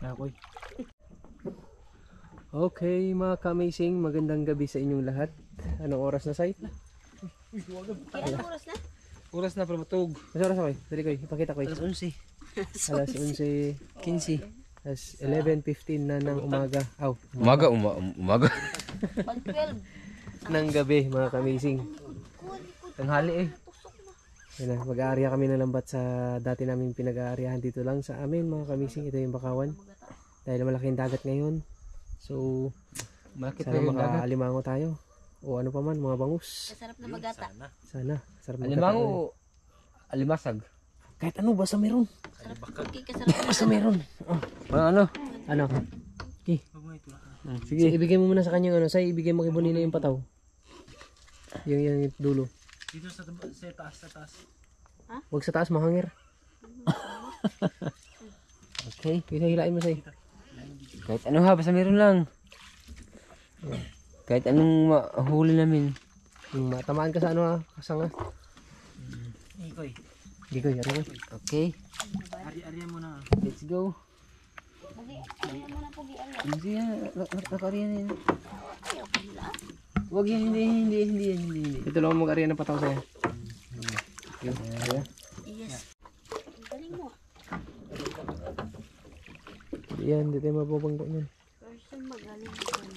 Ako'y. Okay mga ka-amazing, magandang gabi sa inyong lahat. Anong oras na, Sai? Anong oras na? Oras na para matug. Mas oras na kayo? Dali ko, ipakita ko. Alas 11. Alas 11:15. Alas 11:15 na ng umaga. Umaga. Pag 12. Ng gabi mga ka-amazing. Tanghali eh. Yan na, mag-aarya kami ng lambat sa dati namin pinag-aaryahan dito lang sa amin mga ka-amazing. Ito yung Bakawan. Dahil malaking dagat ngayon. So, Malaki sana makaalimango tayo. O ano pa man, mga bangus. Masarap na magata. Sana. Sarap Alimango. Alimasag. kahit ano, basta meron. Okay, kasarap na. Basta meron. Oh. Ano? Ano? Okay. Sige, ibigay mo muna sa kanya ano. Say, ibigay mo kay Bonina yung pataw. Yung dulo. Dito sa taas. Ha? Huwag sa taas, mahangir. Okay, isa hilain mo, Say. Kahit ano ha, basta meron lang. Kahit anong mahuli namin. Yung matamaan ka sa ano ha, kasanga. Ikoy. Gigoy, ano ko? Okay. Ari-ariya mo na. Let's go. Ano mo na po giyan? Hindi yan. Nakariyan yan. Ayaw pa nila. Huwag yan. Hindi. Ito lang mag-ariya ng pataw sa'yo. Okay. Ayan. Yes. Ang galing mo. Yan, dito yung mabubangga niyan. Person magaling ko na.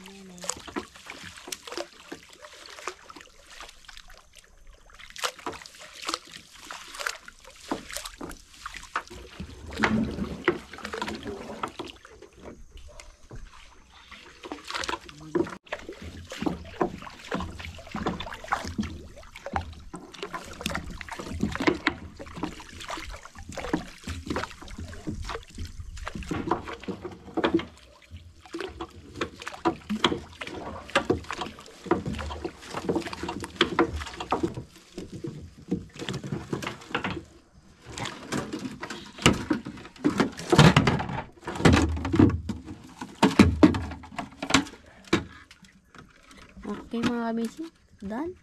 Okay mga kabisi, done.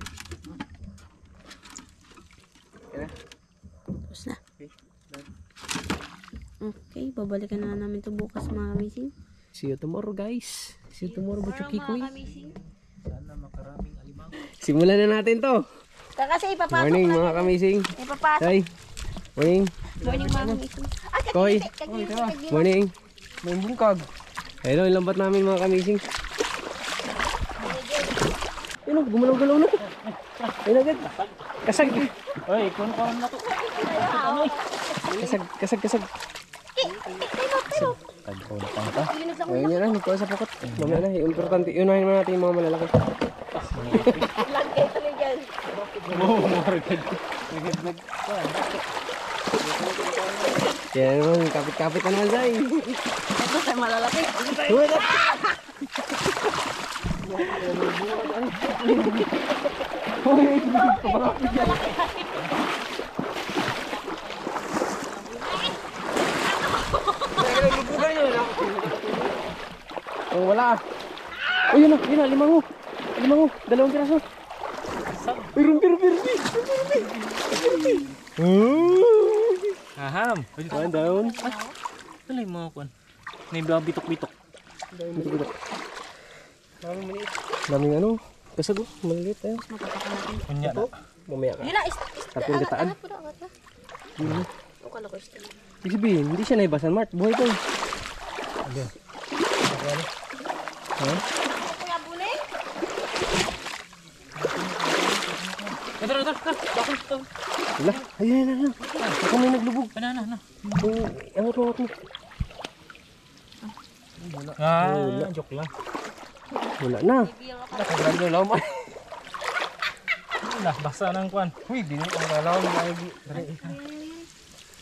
Tapos na. Okay, babalikan na namin to bukas mga kabisi. See you tomorrow, guys. See you tomorrow, Butchukikoy. kabisi. Sana makaraming alimango. Simulan na natin to. Kasi ipapasok Morning, na. mga kamising. Ipapasok. Say. Morning. Morning mga kabisi. Ah, Koy. Morning. May bungkag. Hello, yung lambat namin mga kamising. Ayun, gumalaw-galaw na. Ayun agad. Kasag. Oy, kuno na to. Kasag. Tagpo na pang ta. Ayun yan na, magkuha sa pukot. Mamaya na, yung importante. Unahin mo natin yung mga malalaki. Lagay tuloy dyan. Yan naman, kapit-kapit na naman Zay. Ito sa malalaki. Oh, wala. Oh, yun na, limango. Dalawang piraso. Pero. Aham. One down. Dali mo kon. May bitok-bitok. Daming ano, kasag oh, maliit tayo. Kunya na. Mamaya ka. Yun na, Tapos yung kataan. Angat na. Ang kala ko ito. Ibig sabihin, hindi siya naibasan, Mart. Buhay to. Ha? Kuya Bule? Ito. Bakit? Wala. Ayan. Ako may naglubog. Na. Angat mo. Joke lang. Wala na. Nakagrando lang mo. Nah, basa nang kwan. Uy, di ang lalaw ng lagi.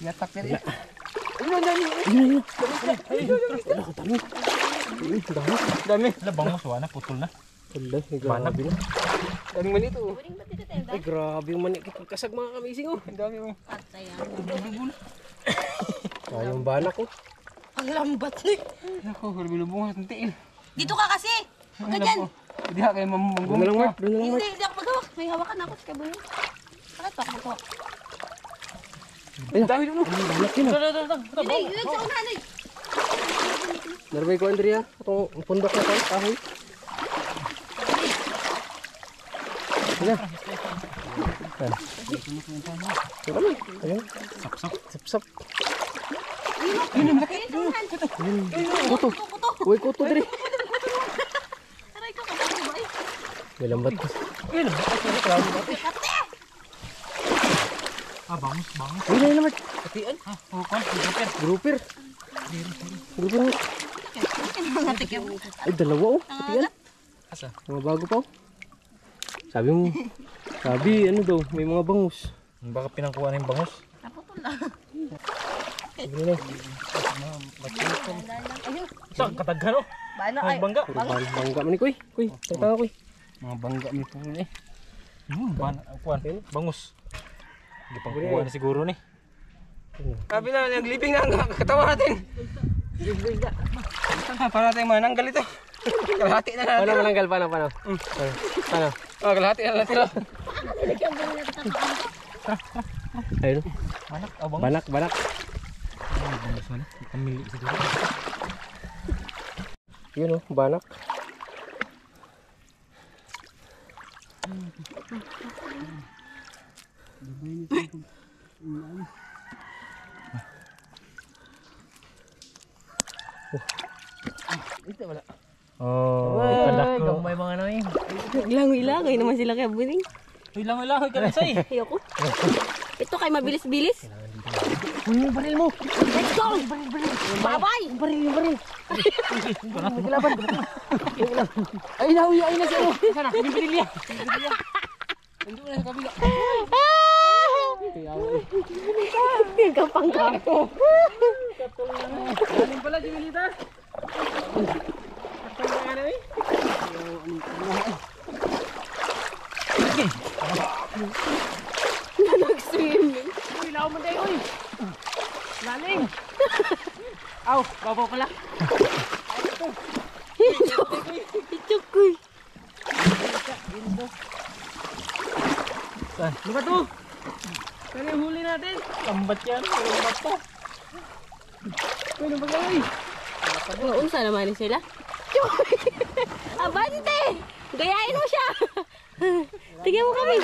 Yatak yan eh. Ayun. Wala ka talo. Dami. Labang mo suwana putol na. Wala, grabe na. Daming mali ito. Buling ba dito tayo? Ay, grabe yung manik. Kasag mga kamising oh. Ang dami mo. Patay Yung banak oh. Ang lambat na. Ako, bilubungas ng tiil. Dito ka kasi. Huwag ka dyan. Hindi ha kayo Doon na mamunggung lang, ka. Mart. Doon na lang, Mart. Hindi ako magawak. May hawakan ako sa kabuli. Bakit pa ako magawak? Ang dami doon oh. Laki na. Yun ay, yun sa unahan ay. Narbay ko, Andrea. Itong pundok na ito, kahoy. Sige. Yan. Ito naman. Ayun. Sap-sap. Kuto. Uy, kuto diri. Aray ko, kapag ba eh. May lambat ko. Bangus. Uy, may lambat. Katian. Grouper. Grouper. Mga tikim. Ay, dalawa oh. Katian. Asa? Mga bago pa oh. Sabi mo. Ano daw, may mga bangus. Baka pinangkuha na yung bangus. Naputol na. Sabi nila. Saan? Kataghan oh. Bano Ay, ay. bangga. Bangga man ni Kuy. Kuy, tagtanga Kuy. Mga bangga may po eh. Kuhan. Bangus. Hindi pang kuha na siguro ni. Sabi na, naglibing na ang katawa natin. Para natin mananggal ito. Kalahati na natin. Paano mananggal? Paano? Paano? Kalahati na natin. Ayun. Banak. Bangus. Banak. Bangus man. Pamili siguro. Yun oh, banak. Oh, Ay, gamay mga namin. Langoy-langoy naman sila kaya buning. Uy, langoy ka rin sa'y. Ayoko. Ito kay mabilis-bilis. Uy, yung baril mo. Let's go! Babay! Baril. Maglaban. Ay na siya. Sana, hindi binili yan. Nandun na sa kabila. Yung kapang-kapo. Galing pala, Jimelita. Katang na eh. Nag-swimming. Uy, lao mo tayo, uy. Laling. Aw, babaw pala. Ichukoy. Ano ba to? Kaya yung huli natin. Tambat yan. Tambat to. Uy, ano ba gawin? Unsa naman sila? Abante! Gayahin mo siya! Tingnan mo kami!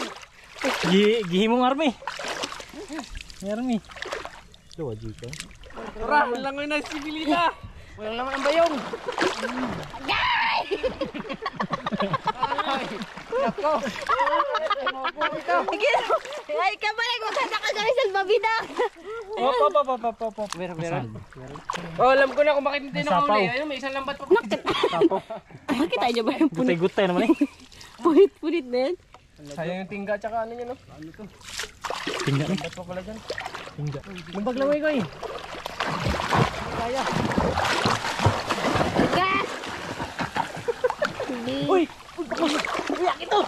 Gihi mong army. Army. Dawa dito. Tara, langoy na si Jimelita. Walang laman ang bayong. Nako. Ay, kabalik mo sa kagawin sa babida! Op. Meron. Oh, alam ko na kung bakit hindi nakahuli. Ayun, may isang lambat pa. Nakita niyo ba yung punit? Gutay naman eh. Punit na yan? Sayang yung tingga tsaka ano niya, no? Ano to? Tingga ni. Lambat pa pala dyan. Tingga. Lumbag lang ko eh. Kaya. Gas! Hindi. Uy! Uy, akit to!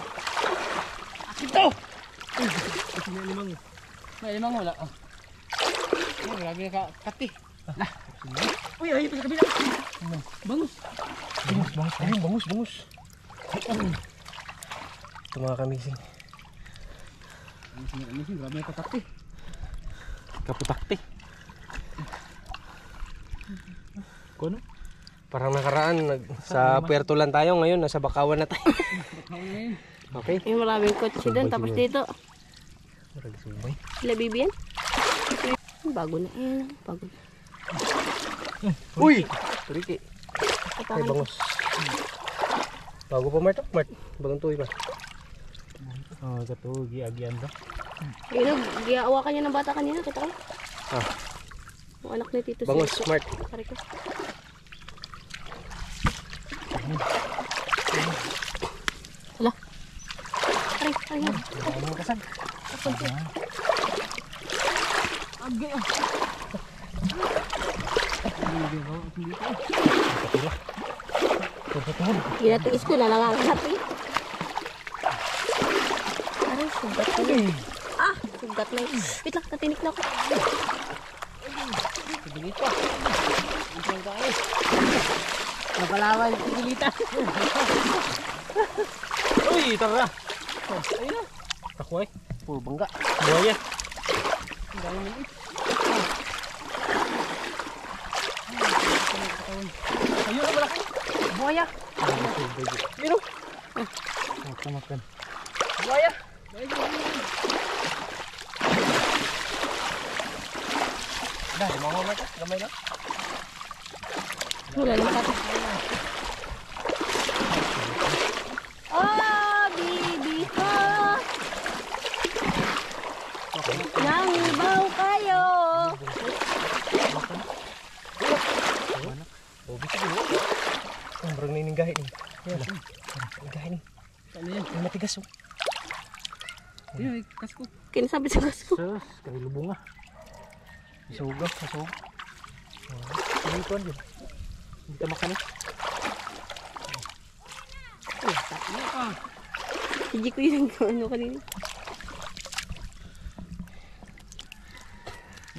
Akit to! May limang wala. Oh, grabe na kati. Uy, ayun pa sa kabila. Bangus. Ayun, bangus. Ito mga kamising. Grabe na kakati. Kaputakti. Kuno? Parang nakaraan, sa Puerto lang tayo ngayon, nasa Bakawan na tayo. Okay. May maraming kotse doon. Tapos dito, sila bibiyan. Bago na yan. Bago na. Uy! Turiki. Ay, Kapakan. bangus. Bago pa Mart. Bagong tuwi pa. Oh, kato giagian ba? Ayun, giawa ka niya ng bata kanina. Kita ko. Ah, Ang anak ni Tito bangus, Sito. Mart. Pare ko. Hala. Aray. Ano kasag? Agay ah. Ginatiis ko na nangangat eh. Aray, sugat na yun. Ah, sugat na yun. Wait lang, natinik na ako. Jimelita. Isang tayo. Napalawan si Jimelita. Uy, tara. Ayun na. Takway. Puro bangga. Buaya. Ang dami maliit. Buaya. Yun o. Makan. Buaya. Dah, lumangaw na ito. Gamay lang. Wala lang kata. Oh, bibi ko. Nangibaw kayo. Oh, bisa dulu. Oh, barang nininggahin ni. Yan. Nininggahin ni. Ano yan? Ay, matigas oh. Yun, kasko. Kinasabi sa gasko. Sus, kali lubong ah. Isugak, isug. Ini kuan din. Kita makan eh. Hindi ko yung ano kanina.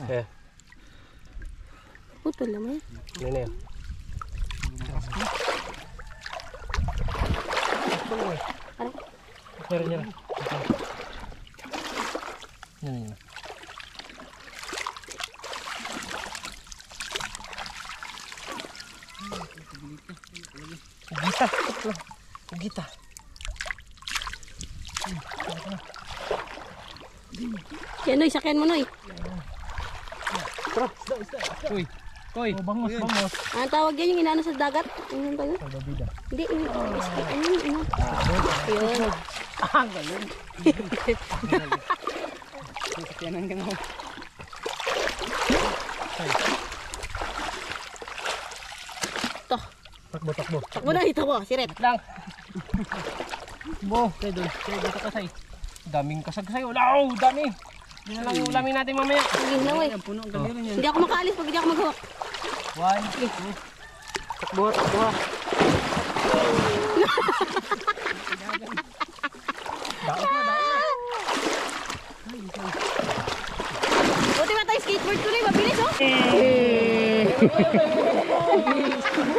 Eh, Putol naman. ini na yun. Nyara. Yan. Ugita. Ugita. Kaya Noy, sakyan mo Noy. Uy. Koy. Oh, bangos. Ang tawag yan yung inaano sa dagat. Ano ba yun? Salbabida. Hindi, ano. Ayun. Ang galing. Sakyanan ka na. Ito. Takbo. Takbo na, ito ko. Si Red. Lang. Bo, kaya doon. Kaya doon sa kasay. Daming kasag sa'yo. Wow, dami. Hindi na lang yung ulamin natin mamaya. Sige na, wey. Ang puno ang galiran yan. Hindi ako makaalis pag hindi ako maghawak. 1, 2. Takbo. Buti ba tayo skateboard ko na mabilis oh.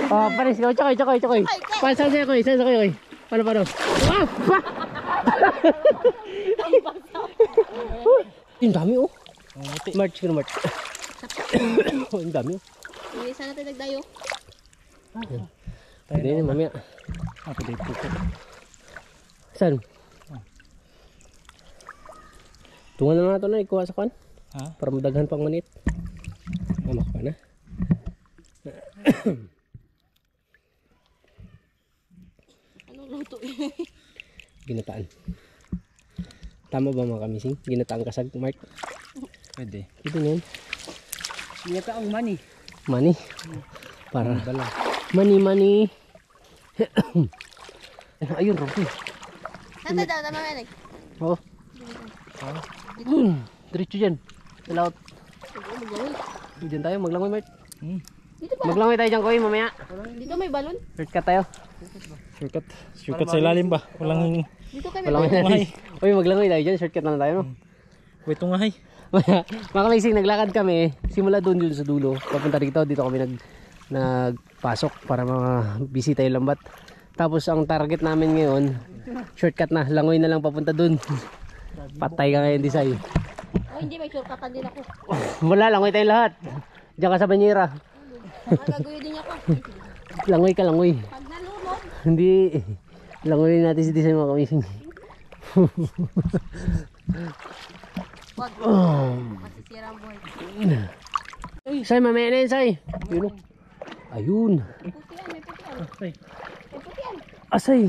Oh, pares ka. Chokoy. Saan sa'yo, Koy? Paano? Ah! Yung dami oh. March. Oh, yung dami oh. Hindi sana tayo nagdayo. Pwede yun, mamaya. Pwede ito. Saan? Tungan na natin na ikuha sa kwan. Ha? Para madaghan pang manit. Mamak pa na. Anong luto Ginataan. Tama ba mga kamising? Ginataan kasag, Mark? Pwede. Ito yun. Ginata ang money. Money. Para. Money. Ayun, Rocky. Tama yan eh. Oo. Diretso dyan. Laut. Diyan tayo, maglangoy, Mark. Dito ba? Maglangoy tayo dyan, Koy, mamaya. Dito may balon? Shortcut tayo. Shortcut sa ilalim ba? Walang Dito kayo may Maglangoy balon? natin. Uy, maglangoy tayo dyan. Shortcut na tayo, no? Wait, tungahay. Mga kamising, naglakad kami. Simula doon sa dulo. Papunta dito kami nagpasok para mga-bisita yung lambat. Tapos ang target namin ngayon, shortcut na. Langoy na lang papunta doon. Patay ka ngayon, Disay. Oh, hindi, may shortcutan din ako. Wala, langoy tayo lahat. Diyan ka sa banyera. Gagawin din ako. Langoy ka, langoy. Pag nalunod, Hindi. Langoy natin si Disay, mga kamising. wag. Masisira ang buhay. Say, mamaya na yun, Say. Yun, oh. Ayun. Putian, may putian. May putian. Asay.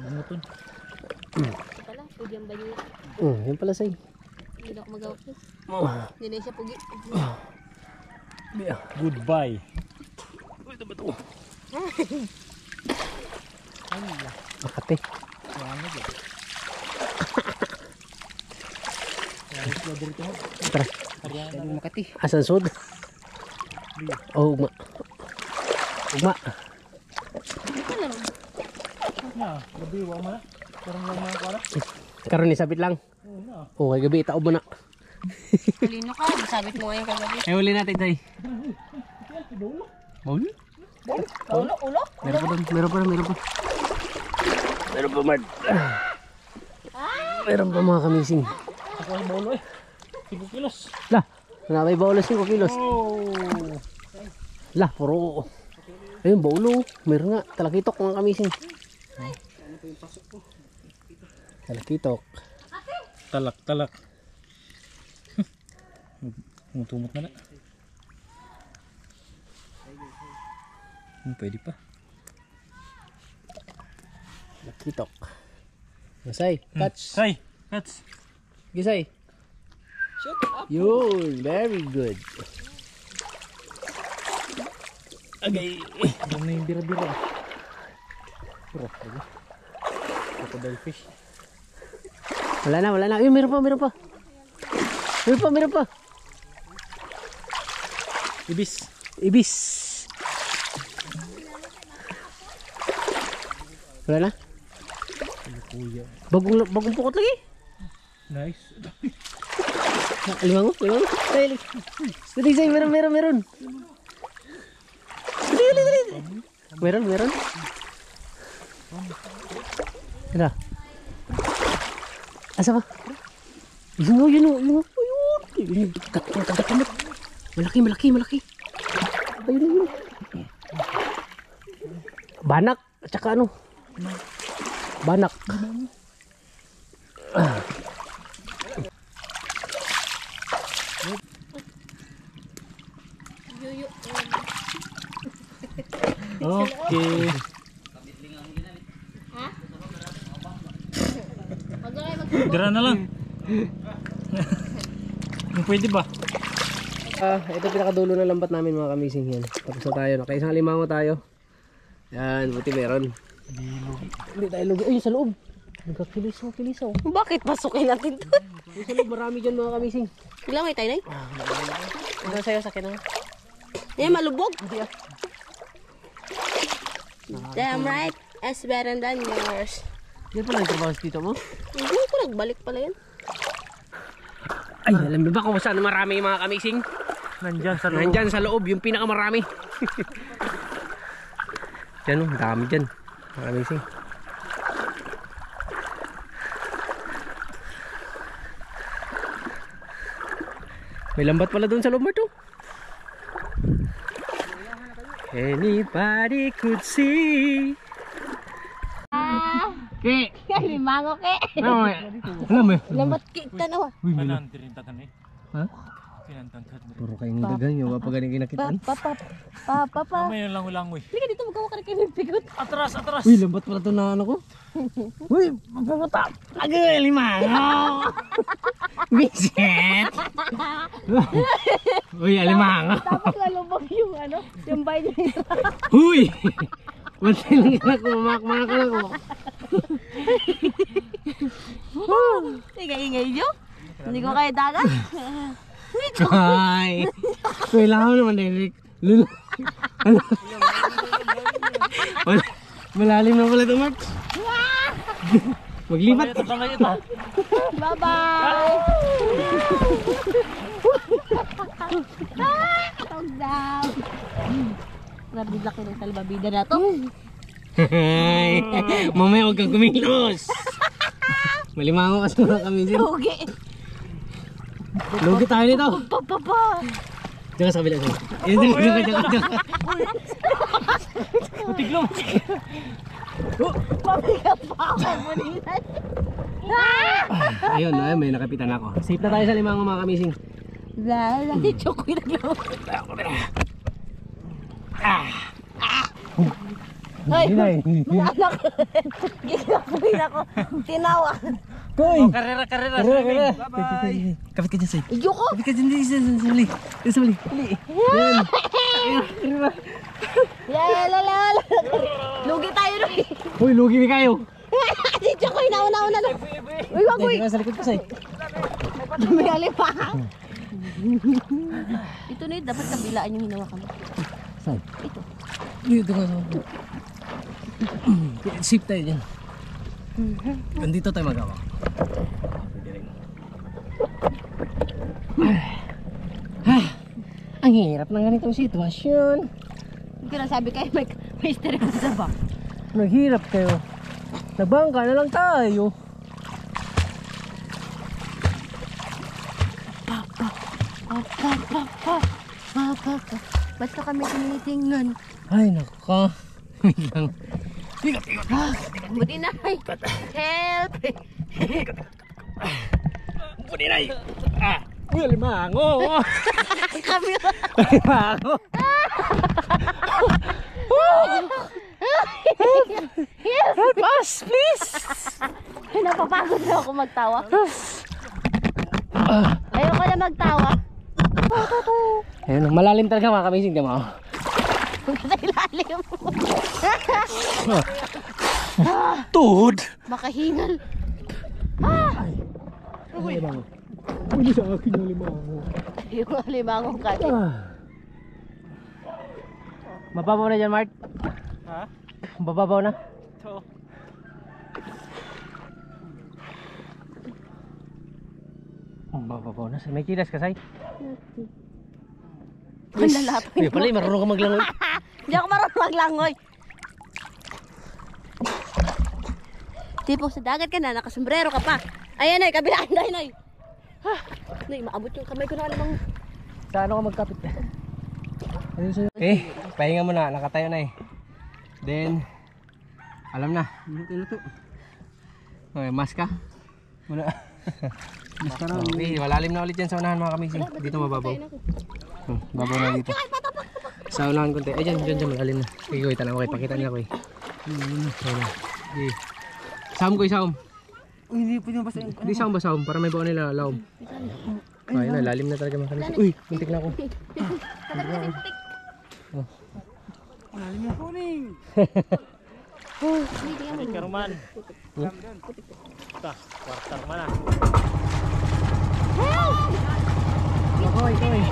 Bumutun. Ito pala, pwede ang banyo. Yan pala, Say. Hindi na ako magawak yun. Hindi na siya pugi. Goodbye. Makati. Tara. Dari Makati. Asan sud? Oh, ugma. Na, gabi wa man. Parang lang mga kwara. Karon ni sabit lang. Oh, kay gabi taob mo na. Lino ka, sabit mo ngayon kagabi. Ay uli natin, Tay. Baul? Ulo? Meron pa. Meron pa, Mart. Meron pa mga kamising. Ako ay bolo eh. 5 kilos. Lah, napay baulos 5 kilos. Oh. Lah, puro. Ayun, baulo. Meron nga. Talakitok mga kamising. Talakitok. Talak. Tumot na. Pwede pa. Talakitok. Masay, catch. Say, catch. Gisay. Yun, very good. Agay. Doon na yung bira-bira. Crocodile fish. Wala na. Ayun, meron pa. Meron pa. Ibis. Wala na? Bagong pukot lagi. Nice. Limango. Dali, say, meron. Dali. Meron. Ano? Asa ba? Yun o. Ayun. Kagat. Malaki. Ayun. Banak. Tsaka ano? Banak. Okay. Dira na lang. Pwede ba? Ito pinakadulo ng lambat namin mga kamising yan. Tapos na tayo. Nakaisang limango tayo. Yan, buti meron. Hindi tayo lugi. Ay, sa loob. Nagkakilisaw. Bakit pasukin natin to? Sa loob, marami dyan mga kamising. Ilang may tayo na? Ano sa'yo sa akin? Yan, malubog. Damn right. It's better than yours. Yan pala nagtrabaho sa tito mo? Hindi ko nagbalik pala yan. Ay, alam mo ba kung saan marami mga kamising? Nandyan sa loob, yung pinakamarami. Yan o, dami dyan. Mga kamising. May lambat pala doon sa loob, Marto. Anybody could see. Ke. Limango ke. Alam mo. Lambat kita na wa. Ha? Puro kayong dagang nyo. Papagaling kinakitaan. Papa. May langoy-langoy. Hindi ka dito magawa ka rin kayo ng pigot. Atras. Uy, lambat pala ito na ano ko. Uy, magpapatap. Agay, limango. Vincent. Uy, alimango. Tapos lalubog yung ano, yung bite nito. Uy. Wala lang ka ako. Mamak ka lang ako. Ingay nyo? Hindi ko kayo dagat. Ay. Kailangan mo naman, Derek. Malalim na pala ito, Mark. Maglipat. Bye-bye! Tog down! Grabe laki ng salbabida na to. Ay, mamaya huwag kang kumilos. Malimango kasi mga kamisin. Lugi! Lugi tayo nito. Papa! Diyan ka sa kabila. Diyan ka. Tiglong. Mabigat pa ako manilan. Ayun, may nakapitan ako. Safe na tayo sa limango mga kamising. Lala, choco yung naglaw. Ay, mag-anak. Gigilapin ako. Tinawa. Koy! Karera. Bye-bye. Kapit ka dyan, Say. Iyoko! Kapit ka dyan, sa mali. Sa mali. Lala. Lugi tayo rin. Uy, lugi ni kayo. Si Choco yung nauna na. Uy, wag uy. Sa likod ko, Say. May alipa. Ito na yun, dapat kabilaan yung hinawakan mo. Say. Ito. Dito ka sa safe tayo dyan. Nandito tayo magawa. Ang hirap ng ganitong sitwasyon. Hindi ko nasabi kayo, may stress sa bak. Naghirap kayo. Nagbangka na lang tayo. Ba't ka kami tinitingnan? Ay, nako. Wait lang. Buti na ay. Help! Buti na. Uy, alimango. Kami. Alimango. Help us, please. Napapagod na ako magtawa. Ayoko na magtawa. Ayun, malalim talaga mga kamising. Tama ko. Sa ilalim. Tuhod. Makahingal. Alimango. Hindi sa akin yung alimango. Yung alimangong kati. Mababaw na dyan, Mark? Ha? Mababaw na? Ito. Mababaw na. May kilas ka, Say? Ang lalapin Uy, pala, marunong ka maglangoy. Hindi ako marunong maglangoy. Tipo sa dagat ka na, nakasombrero ka pa. Ayan ay, kabilaan dahil ay. Nay, maabot yung kamay ko na alamang. Sa ano ka magkapit? Okay, pahinga muna. Nakatayo na eh. Then, alam na. Luto. Okay, mask ka? Muna. Mask ka na. Okay, malalim na ulit yan sa unahan mga kamising. Dito mababaw. Babaw na dito. Sa unahan konti. Ay, dyan, malalim na. Sige, ko, itanaw ko. Pakita nila ko eh. Okay. Sahom ko, sahom. Hindi pwede mo basta. Hindi sahom ba sahom? Para may bawa nila laom. Ay, na, lalim na talaga mga kamising. Uy, muntik na ako. Malalim yung kuning. Ay, karuman. Ito, kwartar man ah. Ito eh.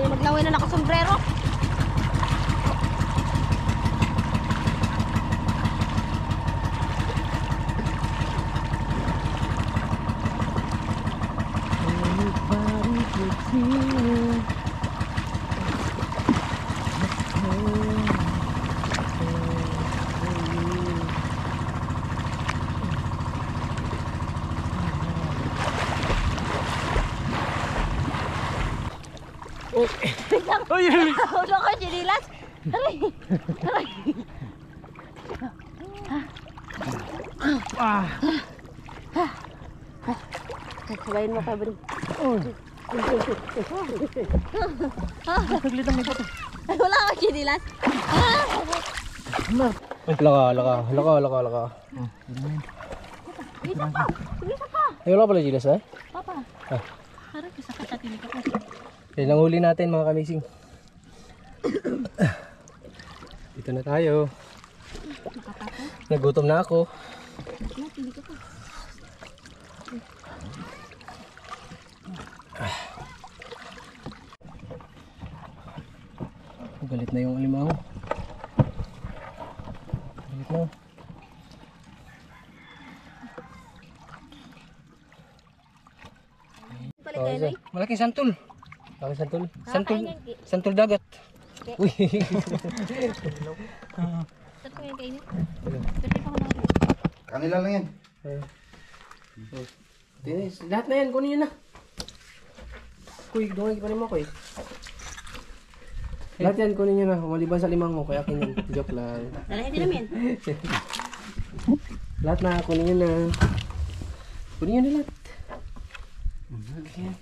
Maglangoy na nakasombrero. Ulo ko, sinilas. Aray. Sabayin mo, Fabri. Ay, wala ko, sinilas. Laka. Isa pa. Ay, wala pala gilas eh. Papa. Harap, isa ka sa tinig ako. Yan ang huli natin mga kamising. Dito na tayo. Nagutom na ako. Galit na yung alimango. Galit na. Malaking santol. Santol dagat. Uy. Saan ko yan kainin? Pwede pa ko na. Kanila lang yan. Lahat na yan, kunin nyo na. Kuy, doon nga mo, kuy. Lahat yan, kunin nyo na. Maliban sa limang mo, kaya akin yan. Joke lang. Dalahin din namin. Lahat na, kunin nyo na. Kunin nyo na lahat.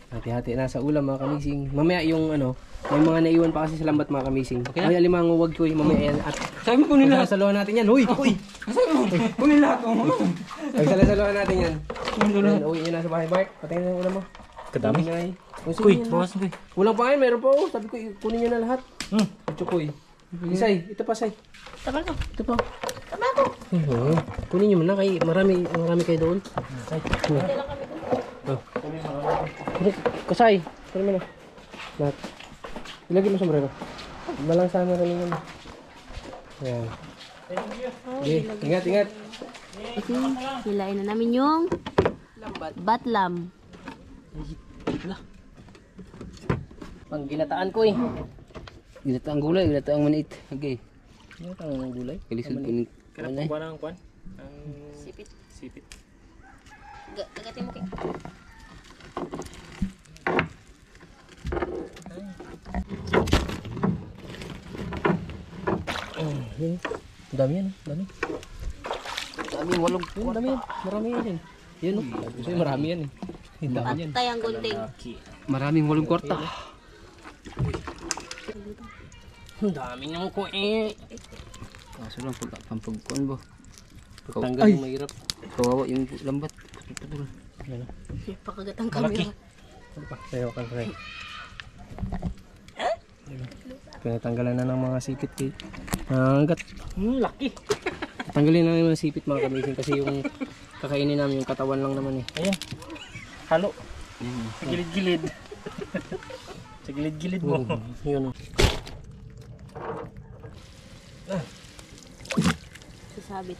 Hati-hati na sa ulam mga kamising. Mamaya yung ano, may mga naiwan pa kasi sa lambat mga kamising. Ay, alimango, wag kuy, mamaya yan. At Sabi mo kunin lahat. saluhan natin yan. Huy! Sabi mo kunin lahat. Saluhan natin yan. Ayan, uwi nyo na sa bahay, Bart. Patayin na yung ulam mo. Kadami. Kuy, bawas mo. kulang pa ngayon, meron pa oh. Sabi ko, kunin nyo na lahat. Chukoy. Isay, ito pa, Say. Tabal ko. Ito pa. Tabal ko. Kunin nyo muna, kay marami kayo doon. Kasay, kunin mo na. Lahat. Ilagay mo sombrero. Malang sana rin yun. Ayan. Okay, ingat. Hilain na namin yung batlam. Pang ginataan ko eh. Ginataang gulay, ginataang maniit. Okay. Ano tawag ng gulay? Kalisod po ni... Kailan po ba ng kwan? Ang Sipit. sipit. Gagatin mo kay. Yan. Dami yan. Dami. Dami, walong Yun, dami yan. Marami yan. Yan o. Kasi marami yan eh. Ang dami yan. Patay ang gunting. Maraming walong kwarta. Ang dami niyang ko eh. Kaso lang, pampagkuhan ba? Pagtanggal yung mahirap. Kawawa yung lambat. Yan o. Pakagat ang camera. Ano pa? Sayo ka rin. Pinatanggalan na ng mga sipit kay hanggat. Laki. Tanggalin na yung mga sipit mga kamising kasi yung kakainin namin yung katawan lang naman eh. Ayan. Halo. Sa gilid-gilid. Sa gilid-gilid mo. Yun o. Sasabit.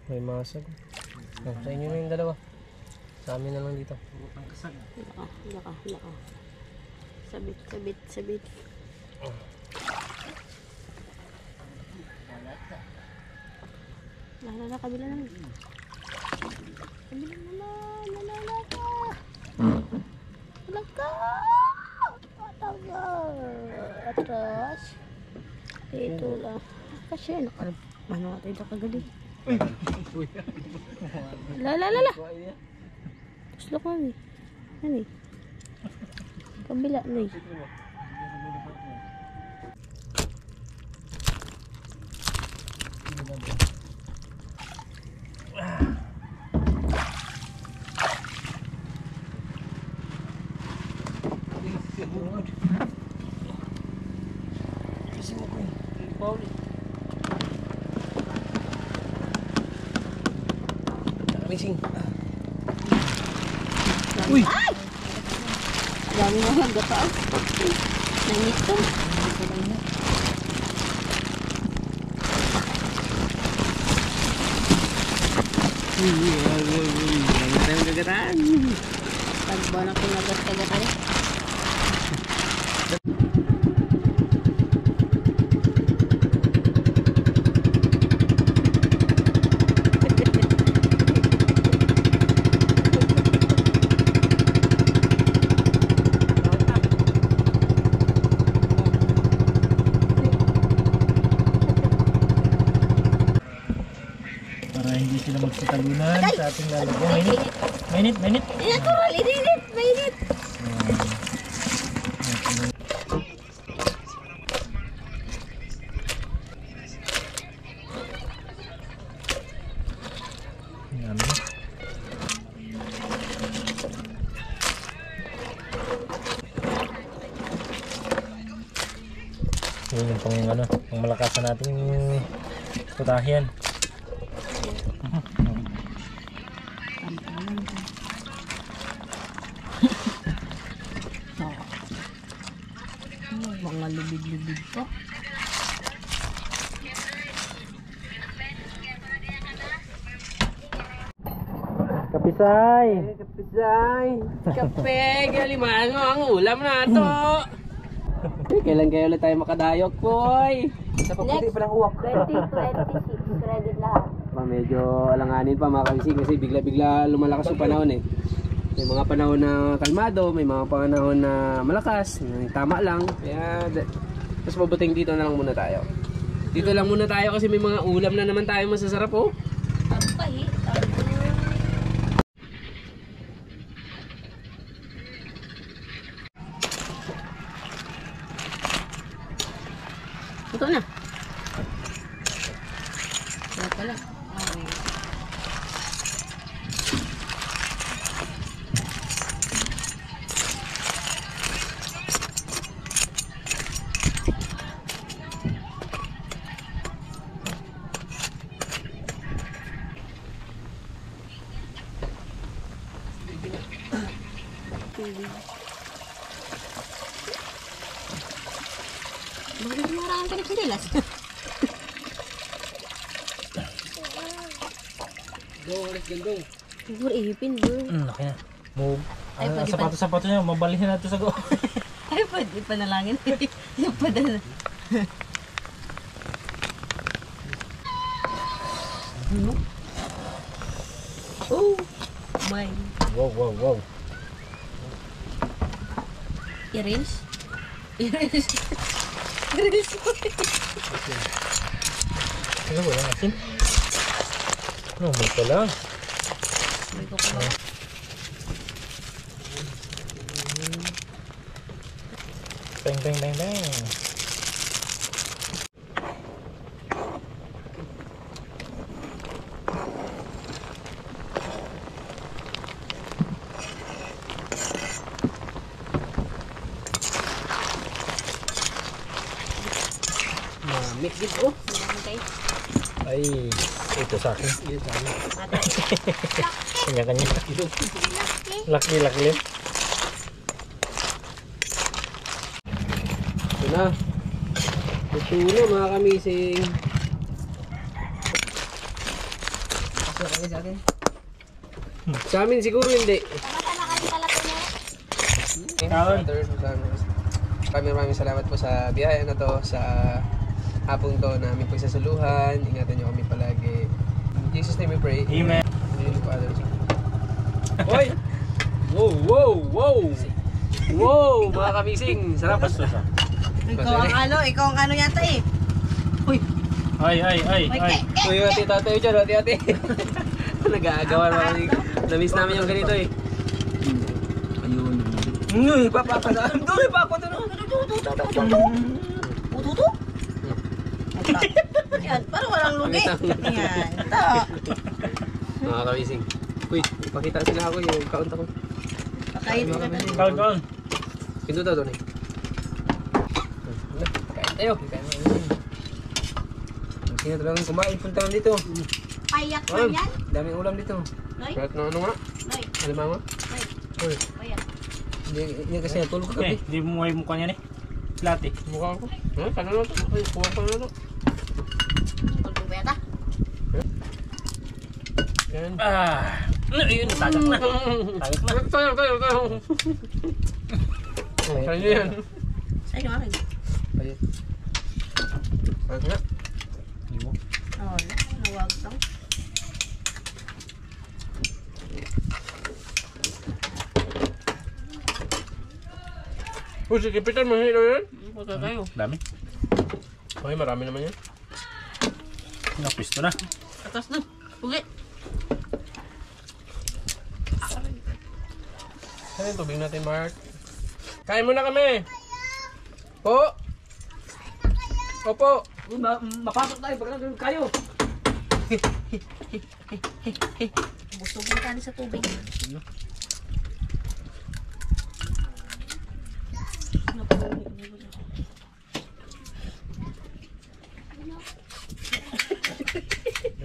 May masag. Oh, sa inyo na yung dalawa. Sa amin na lang dito. Laka. Sabit. Lala, kabila naman. Kabila naman. Laka. Atras. Dito lang. Kasi ano tayo kagaling. Lala. Gusto ko ni. Ano eh? Kabila na eh. Kamising. Uy! Dami mo lang gata. Nangito. Tagba na kung nagat-kagatan eh. Para hindi sila magsitalunan sa ating lalagyan. Mainit. Natural, init. Mainit. Yan. Yun yung pang malakasan nating putahian. Mga lubid-lubid po. Kapisay! Kape, galimango ang ulam na to. Kailan kayo ulit tayo makadayok, boy? Next, 2026 credit lahat. Medyo alanganin pa mga kamising kasi bigla-bigla lumalakas yung panahon eh. May mga panahon na kalmado, may mga panahon na malakas, tama lang. Kaya mas mabuting dito na lang muna tayo. Dito lang muna tayo kasi may mga ulam na naman tayo masasarap oh. Pagpahit. Ito na. Ito pala. Bakit maraming ka nagsidilas? Go, ulit gandong. Siguro ihipin bro. Laki na. Move. Ay, pwede pa. Sapatos-sapatos niya, mabalihin natin sa go. Ay, pwede panalangin. Yung padala. Oh my. Wow. Earrings? Earrings. Earrings. Ano ba lang asin? Oh, may pala. May ko pala. Bang. Mamit gitu. Okay. Ay, ito sa akin. Ate. Kanya-kanya. Laki. Ito na. Ito na mga kamising. Pasok kami sa atin. Sa amin siguro hindi. Maraming salamat po sa biyahe na to, sa hapong to na aming pagsasuluhan. Ingatan nyo kami palagi. In Jesus' name we pray. Amen. Amen. Father. Hoy! Wow, mga kamising. Sarap. Basta siya. Ikaw ang ano yata eh. Uy. Ay. Uy, ate dyan, ate. Nag-aagawan naman. Na-miss namin yung ganito eh. Ayun. Papapadaan. Doon, papapadaan. Ututo? Yan, parang walang lugi. Yan, ito. Mga kamising. Uy, pakita sila ako yung count ako. Pakain mo na. Kaon. Pinto daw doon eh. Kain tayo. Sino talagang kumain, punta lang dito. Payak man yan. Daming ulam dito. Noy, Kahit na ano nga, Noy, alimama. Noy. Uy, Payak. hindi kasi natulog ka gabi. Di mo may mukha niya ni. Plati. Mukha ko. Kano na to? Ay, kuha ka na to. Tulog ba yata? Yan. Ayun, natagak na. Tayo. Sa'yo yan. Sa'yo akin. Ayun. Ayun nga. Oo, nawag lang. Uy, sige, pitan mo hilo yan. Huwag kayo. Dami. Okay, marami naman yan. Napisto na. Atas na. Ugi. Saan yung tubig natin, Mark? Kain muna kami! Po! Opo! Mapasok tayo pag nandun kayo! Busugin ka sa tubig.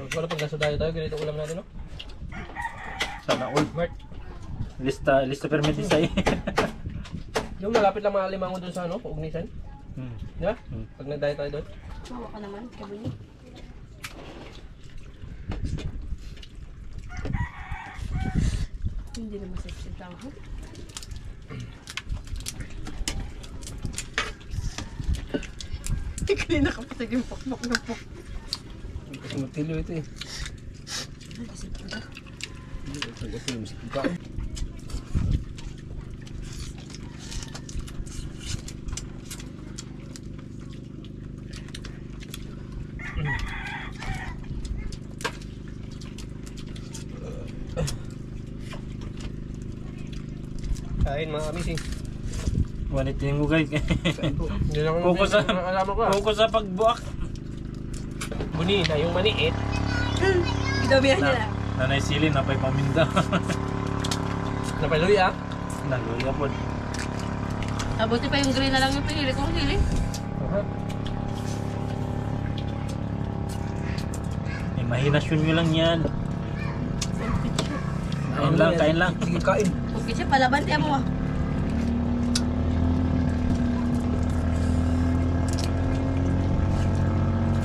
Wala pag nasa tayo, ganito ulam natin, no? Sana all. Mark, Lista permit sa'yo. yung malapit lang mga limango dun sa ano, Ugnisan. Di ba? Pag nagdayo tayo doon. Mawa ka naman, kabuli. Hindi na masipsip lang, ha? Kanina ka pa yung pokpok na pok. Kasi matilo ito eh. Kasi pala. Kasi masipin ka. Kain mga kamising. Wanit yung gugay. Hindi na ako Focus sa alam ko. focus sa pagbuak. Buni na yung maniit. Gidabihan nila. Nanay silin na pa'y paminda. Napaluy ah. Naluya po. Abuti pa yung green na lang yung pinili kong hili. Imahinasyon nyo lang yan. Kain lang. Sige kain. Okay siya, palaban niya mo ah.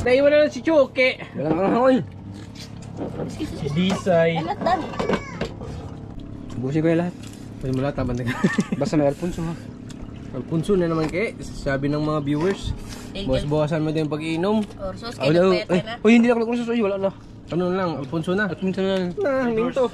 Naiwan na lang si Chuke. Walang kahoy. Si Disay. Elat dan. Busi ko yung lahat. Pwede mo lang, taban na. Basta may Alfonso ha. Alfonso na naman kay, sabi ng mga viewers. Bawas-bawasan mo din yung pag-iinom. Or sos, Wala, kaya nagpayat ka na. Uy, hindi ako nagkulang sa iyo. Wala na. Ano lang, Alfonso na. At minsan na. Na, minto.